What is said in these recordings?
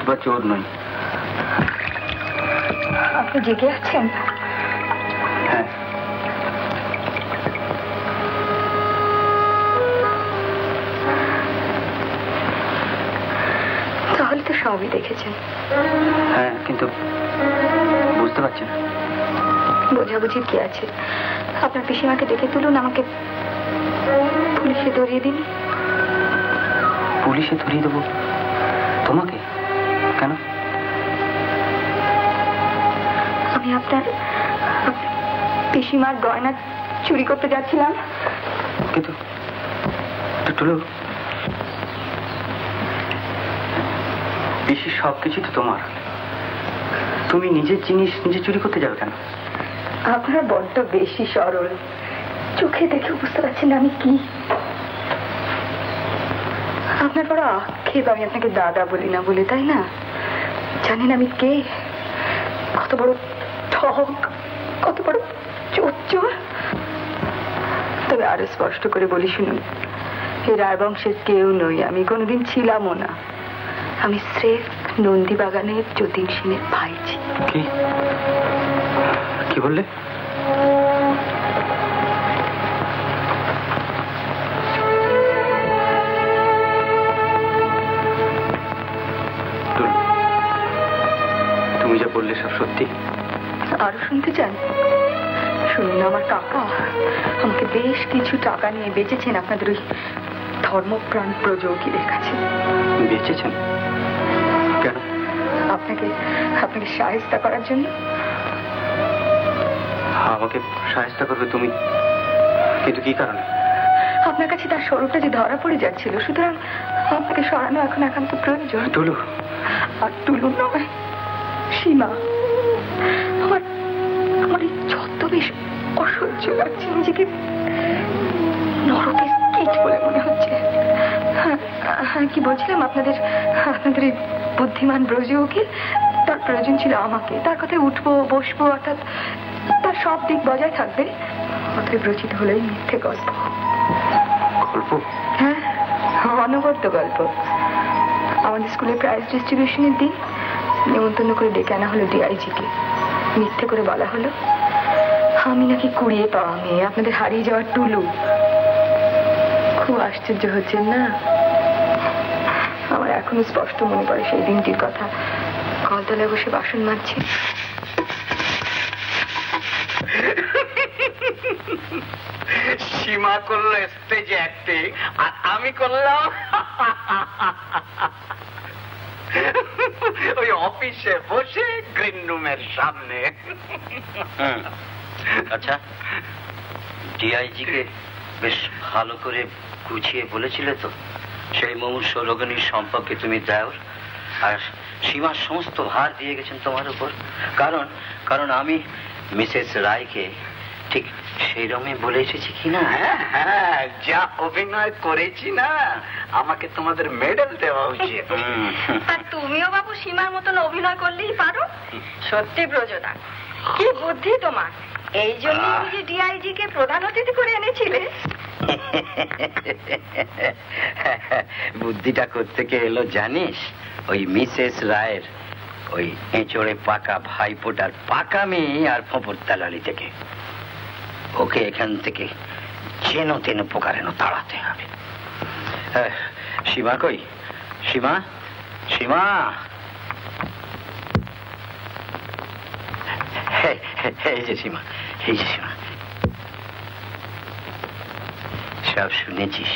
ভূত বা চোর নই। আপনি জেগে আছেন? হ্যাঁ। তাহলে তো সবই দেখেছেন। হ্যাঁ, কিন্তু বুঝতে পারছি না। বোঝাবুঝির কি আছে? আপনার পিসিমাকে ডেকে তুলুন, আমাকে পুলিশে ধরিয়ে দিন। পুলিশে ধরিয়ে দেবো? তোমাকে? কেন? আমি আপনার পিসিমার গয়না চুরি করতে যাচ্ছিলাম। কিন্তু টুলু, পিসির সবকিছু তো তোমার, তুমি নিজের জিনিস নিজে চুরি করতে যাবে কেন? আপনারা বড্ড বেশি সরল, চোখে দেখে বুঝতে পারছেন না আমি কি। আপনার বড় আক্ষেপ আমি আপনাকে দাদা বলি না বলে, তাই না? জানেন আমি কে? কত বড় ঠক, কত বড় চোর। তবে আরো স্পষ্ট করে বলি শুনুন, এই রায়বংশের কেউ নই, আমি কোনোদিন ছিলামও না। আমি স্রেফ নন্দী বাগানের যতীন সেনের ভাইজি। কি বললে? তুমি যা বললে সব সত্যি? আরো শুনতে চান? শুনুন, আমার কাকা আমাকে বেশ কিছু টাকা নিয়ে বেচেছেন আপনাদের ওই ধর্মপ্রাণ প্রযোগীদের কাছে। বেচেছেন? কেন? আপনাকে সাহায্য করার জন্য। আমাকে সাহায্য করবে তুমি? কিন্তু কি কারণে? আপনার কাছে তার স্বরূপটা যে ধরা পড়ে যাচ্ছিল, সুতরাং আপনাকে সরানো এখন একান্ত প্রয়োজন। টুলু? আর টুলু নয়, সীমা। আমার এই ছদ্মবেশ অসহ্য লাগছে, নিজেকে নরকের কীট বলে মনে হচ্ছে। হ্যাঁ, কি বলছিলাম, আপনাদের এই বুদ্ধিমান ব্রজ উকিল, তার প্রয়োজন ছিল আমাকে। তার কথায় উঠবো বসবো, অর্থাৎ তার সব দিক বজায় থাকবে। অতএব রচিত হলোই মিথ্যে গল্প। গল্প? হ্যাঁ, অনবদ্য গল্প। আমাদের স্কুলে প্রাইজ ডিস্ট্রিবিউশনের দিন নিমন্ত্রণ করে ডেকে আনা হলো ডিআইজিকে। মিথ্যে করে বলা হলো আমি নাকি কুড়িয়ে পাওয়া মেয়ে, আপনাদের হারিয়ে যাওয়ার টুলু। খুব আশ্চর্য হচ্ছেন না? আমার এখনো স্পষ্ট মনে পড়ে সেই দিনটির কথা। কলতলায় বসে বাসন মাজছি, সীমা করলো স্টেজে অ্যাক্টিং, আর আমি করলাম ওই অফিসে বসে গ্রিন রুমের সামনে। আচ্ছা, ডিআইজি কে বেশ ভালো করে গুছিয়ে বলেছিলে তো সেই মুমূর্ষ রোগিণীর সম্পর্কে তুমি দেওর, আর সীমার সমস্ত ভার দিয়ে গেছেন তোমার উপর। কারণ আমি মিসেস রায়কে ঠিক সেই রকমই বলে এসেছি কিনা? হ্যাঁ, যা অভিনয় করেছি না, আমাকে তোমাদের মেডেল দেওয়া উচিত। আর তুমিও বাবু সীমার মতন অভিনয় করলেই পারো। সত্যি ব্রজদা, কি বুদ্ধি তোমার! এই জন্য যে ডিআইজি কে প্রধান অতিথি করে এনেছিলে। বুদ্ধিটা কোত্থেকে এলো জানিস? ওই মিসেস রায়ের ওই এঁচড়ে পাকা ভাইপোটার পাকা মেয়ে আর ফোঁপর তালালি থেকে। ওকে এখান থেকে যেন তেন প্রকারেন তাড়াতে হবে। সীমা কই? সীমা, সীমা! এই যে সীমা, এই যে সীমা। সব শুনেছিস?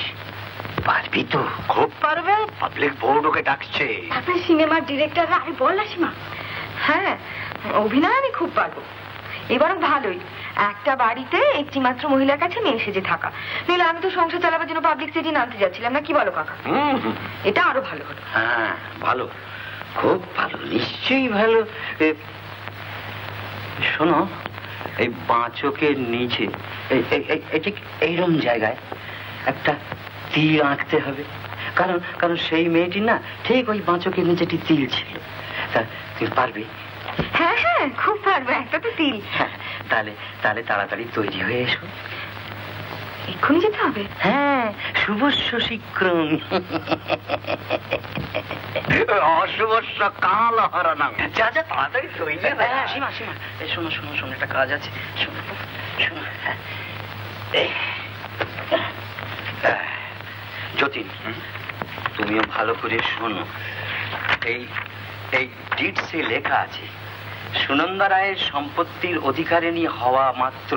পারবি তো? খুব পারবে। পাবলিক বোর্ড ওকে ডাকছে। আপনি সিনেমার ডিরেক্টর রায়, বল না সীমা। হ্যাঁ, অভিনয় আমি খুব পারবো। এবারও ভালোই। একটা বাড়িতে একটি মাত্র মহিলার কাছে মেয়ে সেজে থাকা, নইলে আমি তো সংসার চালাবার জন্য পাবলিক সিটি নামতে যাচ্ছিলাম না। কি বলো কাকা? এটা আরো ভালো হলো। হ্যাঁ, ভালো, খুব ভালো, নিশ্চয়ই ভালো। শোনো, এই বাঁচকের নিচে ঠিক এইরকম জায়গায় একটা তীর আঁকতে হবে। কারণ সেই মেয়েটি না ঠিক ওই বাঁচকের নিচে একটি তিল ছিল। তা তুই পারবি? হ্যাঁ হ্যাঁ, খুব পারবে। একটা তো তিল। তাহলে তাড়াতাড়ি তৈরি হয়ে এসো। এক্ষুনি যেতে হবে? হ্যাঁ, শুভস্য শীঘ্রম। অশুভস্য কাল হরণম। যা যা তাড়াতাড়ি তৈরি। হ্যাঁ, সীমা সীমা, শোনো শোনো শোনো, একটা কাজ আছে। শোনো শোনো, যতীন, তুমিও ভালো করে শোনো। এই এই ডিটসে লেখা আছে, সুনন্দা রায়ের সম্পত্তির অধিকারিণী হওয়া মাত্র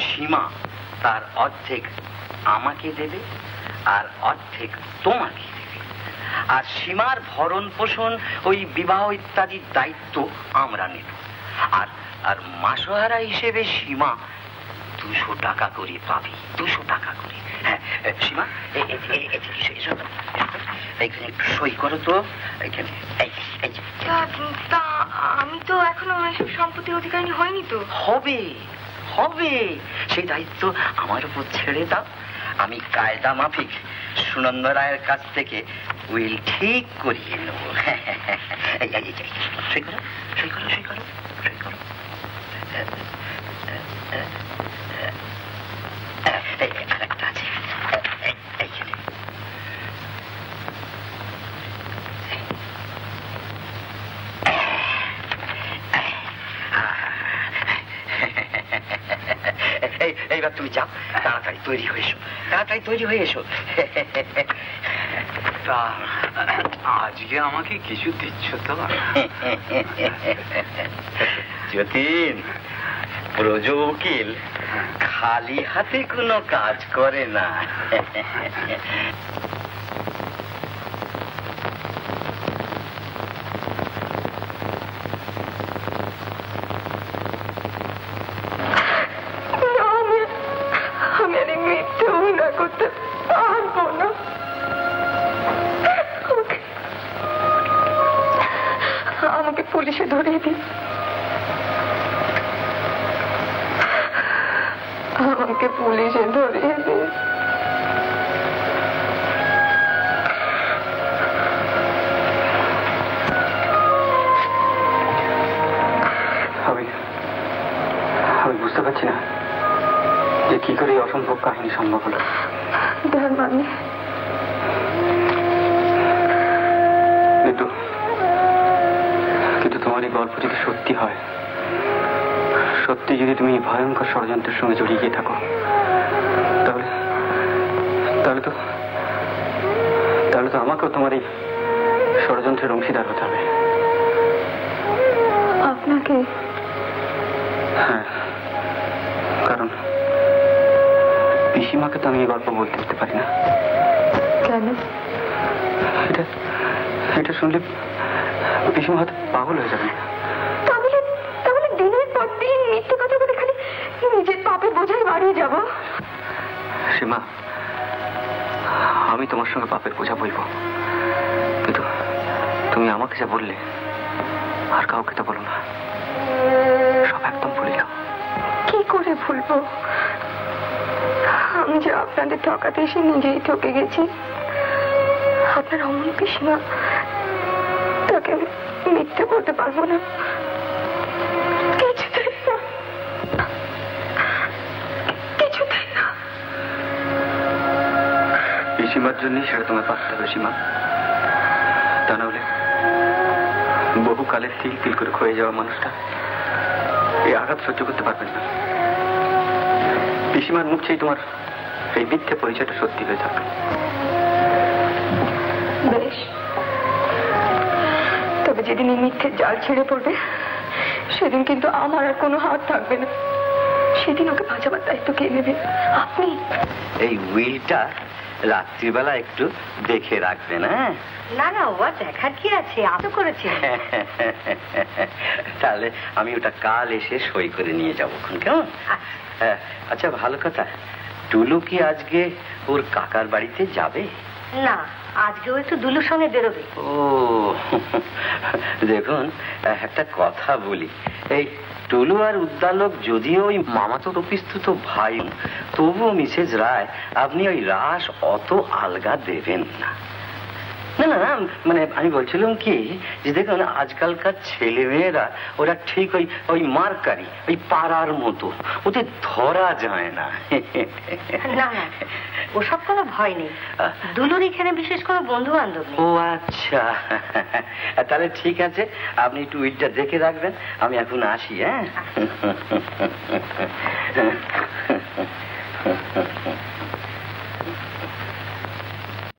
সীমা তার অর্ধেক আমাকে দেবে আর অর্ধেক তোমাকে দেবে। আর সীমার ভরণ পোষণ, ওই বিবাহ ইত্যাদির দায়িত্ব আমরা নেব। আর আর মাসোহারা হিসেবে সীমা 200 টাকা করে পাবি, 200 টাকা করে। হ্যাঁ সীমা, এইখানে একটু সই করো তো। এইখানে তা আমি তো এখনো এসব সম্পত্তির অধিকারিণী হয়নি তো। হবে হবে, সেই দায়িত্ব আমার উপর ছেড়ে দাও। আমি কায়দা মাফিক সুনন্দা রায়ের কাছ থেকে উইল ঠিক করিয়ে নেব। সই করো সই করো সই করো সই করো। আরেকটা আছে এইখানে। এইবার তুমি যাও, তাড়াতাড়ি তৈরি হয়ে এসো, তাড়াতাড়ি তৈরি হয়ে এসো। তা আজকে আমাকে কিছু দিচ্ছ তো? যতীন, ব্রজ উকিল খালি হাতে কোনো কাজ করে না। আমি আর মিথ্যে অভিনয় করতে পারবো না। আমাকে পুলিশে ধরিয়ে দিন, আমাকে পুলিশে ধরিয়ে দিন। আমি বুঝতে পারছি না যে কি করে এই অসম্ভব কাহিনী সম্ভব হলো। তার মানে কিন্তু তোমার এই গল্প যদি সত্যি হয়, সত্যি যদি তুমি ভয়ঙ্কর ষড়যন্ত্রের সঙ্গে জড়িয়ে গিয়ে থাকো, তাহলে তাহলে তো তাহলে তো আমাকেও তোমার এই ষড়যন্ত্রের অংশীদার হতে হবে। আপনাকে? হ্যাঁ, কারণ পিসিমাকে তো আমি এই গল্প বলতে দিতে পারি না। কেন? এটা এটা শুনলে পিসিমা হয়তো পাগল হয়ে যাবে। তাহলে তাহলে দিনের পর দিন মিথ্যে কথা বলে খালি নিজের পাপের বোঝাই বাড়িয়ে যাব। সীমা, আমি তোমার সঙ্গে পাপের বোঝা বলবো, কিন্তু তুমি আমাকে যা বললে আর কাউকে তো বলো না, সব একদম ভুলে যাও। কি করে ভুলবো? আমি যে আপনাদের ঠকাতে এসে নিজেই ঠকে গেছি। আপনার অমন পিসিমা, তাকে আমি মিথ্যে করতে পারবো না, কিছুতেই না, কিছুতেই না। পিসিমার জন্যই সেটা তোমার পারতে হবে সীমা, তা না হলে বহুকালের তিল তিল করে ক্ষয়ে যাওয়া মানুষটা এই আঘাত সহ্য করতে পারবেন না। পিসিমার মুখ চেয়ে তোমার এই মিথ্যে পরিচয়টা সত্যি হয়ে যাবে। বেশ, তবে যেদিন এই মিথ্যে জাল ছেড়ে পড়বে সেদিন কিন্তু আমার আর কোনো হাত থাকবে না। সেদিন ওকে বাঁচাবার দায়িত্ব কে নেবে? আপনি। এই উইলটা রাত্রিবেলা একটু দেখে রাখবেন। হ্যাঁ, না না, ও দেখার কি আছে, আমি করেছি। তাহলে আমি ওটা কাল এসে সই করে নিয়ে যাবো, কেমন? আচ্ছা, ভালো কথা, টুলু কি আজকে ওর কাকার বাড়িতে যাবে? না, আজকে ও একটু দুলুর সঙ্গে বেরোবে। ও দেখুন, একটা কথা বলি, এই টুলু আর উদ্দালক যদিও ওই মামাতো অপিস্তুত ভাই, তবুও মিসেস রায় আপনি ওই রাস অত আলগা দেবেন না। না না না, মানে আমি বলছিলাম কি যে দেখুন আজকালকার ছেলে মেয়েরা ওরা ঠিক ওই ওই মার্কারি ওই পাড়ার মতো, ওদের ধরা যায় না। না না, ওসব কোনো ভয় নেই। দুলুর এখানে বিশেষ কোনো বন্ধু বান্ধব নেই। ও আচ্ছা, তাহলে ঠিক আছে, আপনি একটু উইটটা দেখে রাখবেন, আমি এখন আসি। হ্যাঁ